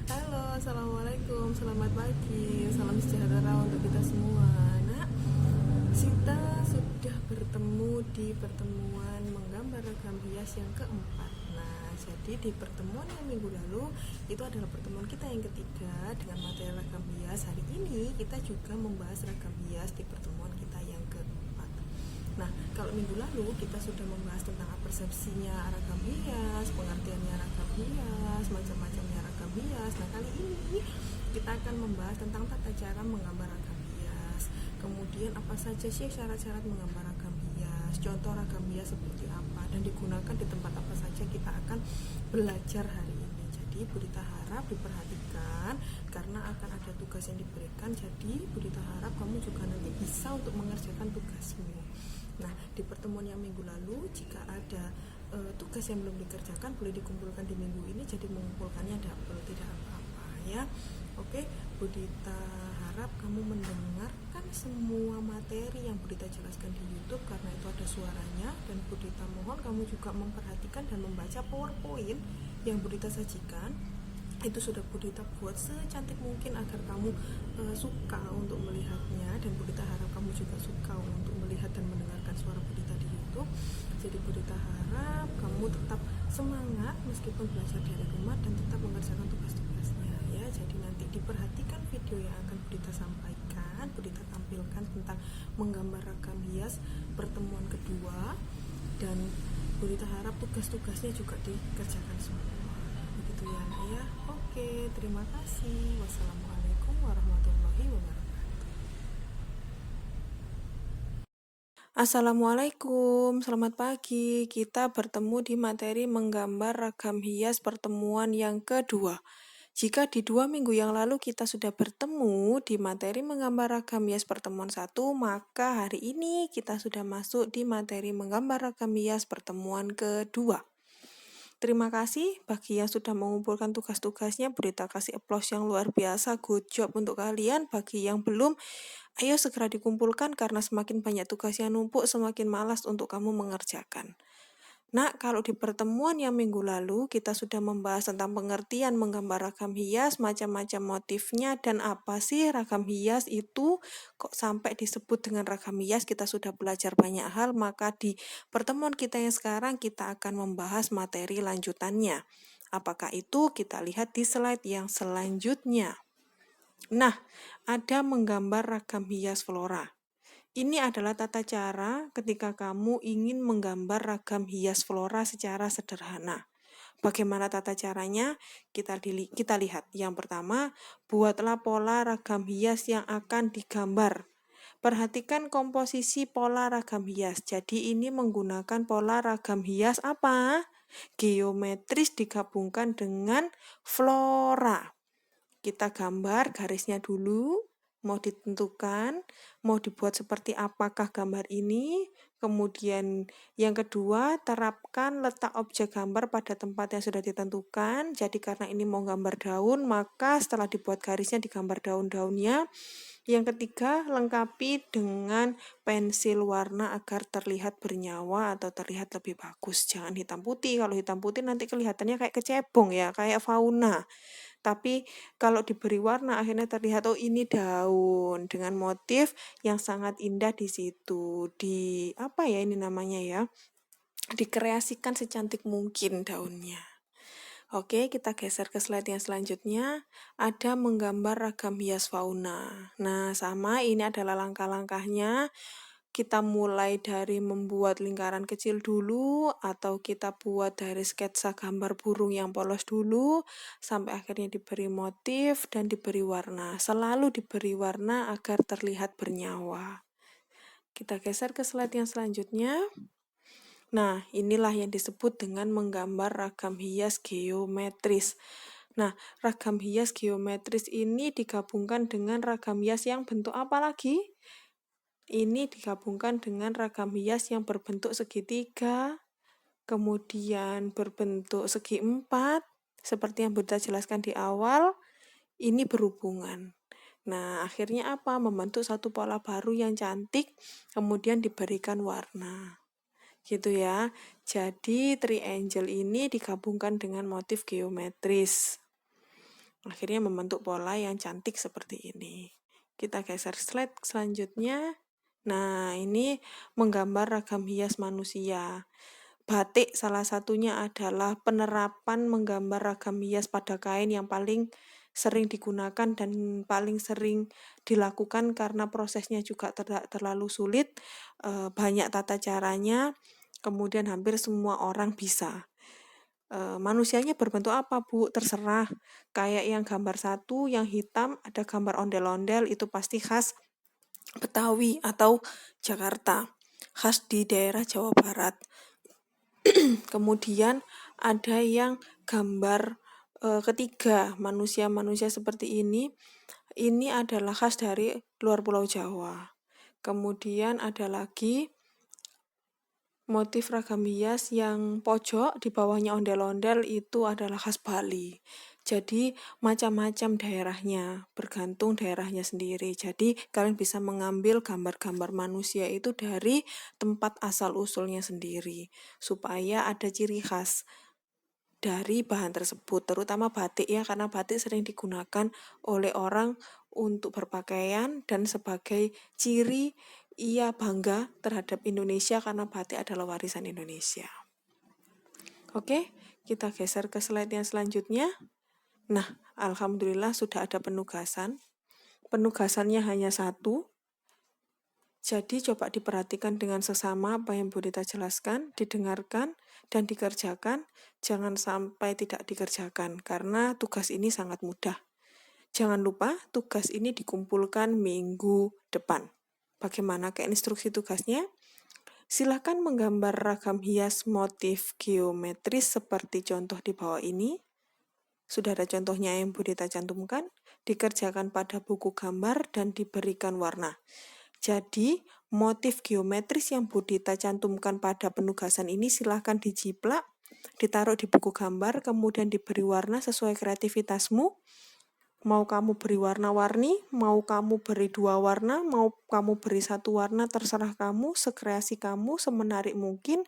Halo, assalamualaikum, selamat pagi, salam sejahtera untuk kita semua. Nah, kita sudah bertemu di pertemuan menggambar ragam hias yang keempat. Nah, jadi di pertemuan yang minggu lalu itu adalah pertemuan kita yang ketiga dengan materi ragam hias. Hari ini kita juga membahas ragam hias di pertemuan kita yang keempat. Nah, kalau minggu lalu kita sudah membahas tentang persepsinya ragam hias, pengertiannya ragam hias, macam-macamnya ragam hias. Nah, kali ini kita akan membahas tentang tata cara menggambar ragam hias. Kemudian apa saja sih syarat-syarat menggambar ragam hias, contoh ragam hias seperti apa, dan digunakan di tempat apa saja kita akan belajar hari ini. Jadi Budita harap diperhatikan karena akan ada tugas yang diberikan. Jadi Budita harap kamu juga nanti bisa untuk mengerjakan tugasmu. Nah, di pertemuan yang minggu lalu, jika ada tugas yang belum dikerjakan, boleh dikumpulkan di minggu ini, jadi mengumpulkannya tidak apa-apa ya. Oke, Budita harap kamu mendengarkan semua materi yang Budita jelaskan di YouTube karena itu ada suaranya, dan Budita mohon kamu juga memperhatikan dan membaca PowerPoint yang Budita sajikan. Itu sudah Budita buat secantik mungkin agar kamu suka untuk melihatnya, dan Budita harap kamu juga suka untuk melihat dan mendengarkan suara Budita di YouTube. Jadi Budita harap kamu tetap semangat meskipun belajar dari rumah dan tetap mengerjakan tugas-tugasnya ya. Jadi nanti diperhatikan video yang akan Budita sampaikan, Budita tampilkan tentang menggambar ragam hias pertemuan kedua, dan Budita harap tugas-tugasnya juga dikerjakan semua. Begitu ya nak ya. Oke, terima kasih. Wassalamualaikum warahmatullahi wabarakatuh. Assalamualaikum, selamat pagi. Kita bertemu di materi menggambar ragam hias pertemuan yang kedua. Jika di 2 minggu yang lalu kita sudah bertemu di materi menggambar ragam hias pertemuan 1, maka hari ini kita sudah masuk di materi menggambar ragam hias pertemuan kedua. Terima kasih bagi yang sudah mengumpulkan tugas-tugasnya. Budita kasih applause yang luar biasa. Good job untuk kalian. Bagi yang belum, ayo segera dikumpulkan karena semakin banyak tugas yang numpuk, semakin malas untuk kamu mengerjakan. Nah, kalau di pertemuan yang minggu lalu, kita sudah membahas tentang pengertian menggambar ragam hias, macam-macam motifnya, dan apa sih ragam hias itu, kok sampai disebut dengan ragam hias. Kita sudah belajar banyak hal, maka di pertemuan kita yang sekarang, kita akan membahas materi lanjutannya. Apakah itu? Kita lihat di slide yang selanjutnya. Nah, ada menggambar ragam hias flora. Ini adalah tata cara ketika kamu ingin menggambar ragam hias flora secara sederhana. Bagaimana tata caranya? Kita lihat. Yang pertama, buatlah pola ragam hias yang akan digambar. Perhatikan komposisi pola ragam hias. Jadi ini menggunakan pola ragam hias apa? Geometris digabungkan dengan flora. Kita gambar garisnya dulu, mau ditentukan, mau dibuat seperti apakah gambar ini. Kemudian yang kedua, terapkan letak objek gambar pada tempat yang sudah ditentukan. Jadi karena ini mau gambar daun, maka setelah dibuat garisnya digambar daun-daunnya. Yang ketiga, lengkapi dengan pensil warna agar terlihat bernyawa atau terlihat lebih bagus. Jangan hitam putih. Kalau hitam putih nanti kelihatannya kayak kecebong ya, kayak fauna. Tapi kalau diberi warna akhirnya terlihat oh ini daun dengan motif yang sangat indah di situ. Di apa ya ini namanya ya? Dikreasikan secantik mungkin daunnya. Oke, kita geser ke slide yang selanjutnya. Ada menggambar ragam hias fauna. Nah, sama ini adalah langkah-langkahnya. Kita mulai dari membuat lingkaran kecil dulu, atau kita buat dari sketsa gambar burung yang polos dulu, sampai akhirnya diberi motif dan diberi warna. Selalu diberi warna agar terlihat bernyawa. Kita geser ke slide yang selanjutnya. Nah, inilah yang disebut dengan menggambar ragam hias geometris. Nah, ragam hias geometris ini digabungkan dengan ragam hias yang bentuk apa lagi? Ini digabungkan dengan ragam hias yang berbentuk segitiga, kemudian berbentuk segi empat, seperti yang Budita jelaskan di awal, ini berhubungan. Nah, akhirnya apa? Membentuk satu pola baru yang cantik, kemudian diberikan warna. Gitu ya. Jadi, triangle ini digabungkan dengan motif geometris. Akhirnya membentuk pola yang cantik seperti ini. Kita geser slide selanjutnya. Nah, ini menggambar ragam hias manusia. Batik salah satunya adalah penerapan menggambar ragam hias pada kain yang paling sering digunakan dan paling sering dilakukan karena prosesnya juga tidak terlalu sulit, banyak tata caranya, kemudian hampir semua orang bisa. Manusianya berbentuk apa, Bu? Terserah. Kayak yang gambar satu, yang hitam, ada gambar ondel-ondel, itu pasti khas Betawi atau Jakarta, khas di daerah Jawa Barat. Kemudian ada yang gambar ketiga, manusia-manusia seperti ini adalah khas dari luar Pulau Jawa. Kemudian ada lagi motif ragam hias yang pojok di bawahnya ondel-ondel itu adalah khas Bali. Jadi macam-macam daerahnya, bergantung daerahnya sendiri. Jadi kalian bisa mengambil gambar-gambar manusia itu dari tempat asal-usulnya sendiri, supaya ada ciri khas dari bahan tersebut, terutama batik ya, karena batik sering digunakan oleh orang untuk berpakaian dan sebagai ciri ia bangga terhadap Indonesia karena batik adalah warisan Indonesia. Oke, kita geser ke slide yang selanjutnya. Nah, alhamdulillah sudah ada penugasan. Penugasannya hanya satu. Jadi coba diperhatikan dengan sesama apa yang Bu Dita jelaskan, didengarkan, dan dikerjakan. Jangan sampai tidak dikerjakan, karena tugas ini sangat mudah. Jangan lupa tugas ini dikumpulkan minggu depan. Bagaimana ke instruksi tugasnya? Silakan menggambar ragam hias motif geometris seperti contoh di bawah ini. Sudah ada contohnya yang Bu Dita cantumkan. Dikerjakan pada buku gambar dan diberikan warna. Jadi, motif geometris yang Bu Dita cantumkan pada penugasan ini silahkan dijiplak, ditaruh di buku gambar, kemudian diberi warna sesuai kreativitasmu. Mau kamu beri warna-warni, mau kamu beri 2 warna, mau kamu beri 1 warna, terserah kamu, sekreasi kamu, semenarik mungkin.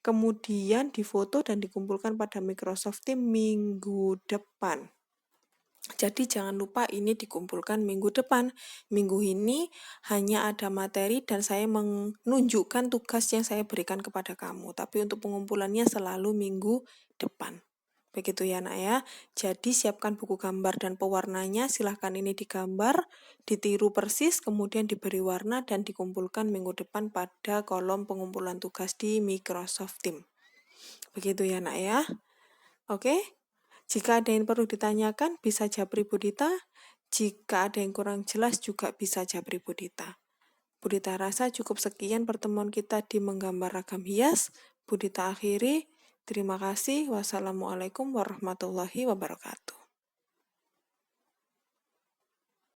Kemudian difoto dan dikumpulkan pada Microsoft Teams minggu depan. Jadi jangan lupa ini dikumpulkan minggu depan. Minggu ini hanya ada materi dan saya menunjukkan tugas yang saya berikan kepada kamu. Tapi untuk pengumpulannya selalu minggu depan. Begitu ya nak ya. Jadi siapkan buku gambar dan pewarnanya. Silahkan ini digambar, ditiru persis, kemudian diberi warna dan dikumpulkan minggu depan pada kolom pengumpulan tugas di Microsoft Teams. Begitu ya nak ya. Oke. Jika ada yang perlu ditanyakan, bisa japri Bu Dita. Jika ada yang kurang jelas, juga bisa japri Bu Dita. Bu Dita rasa cukup sekian pertemuan kita di menggambar ragam hias. Bu Dita akhiri. Terima kasih. Wassalamualaikum warahmatullahi wabarakatuh.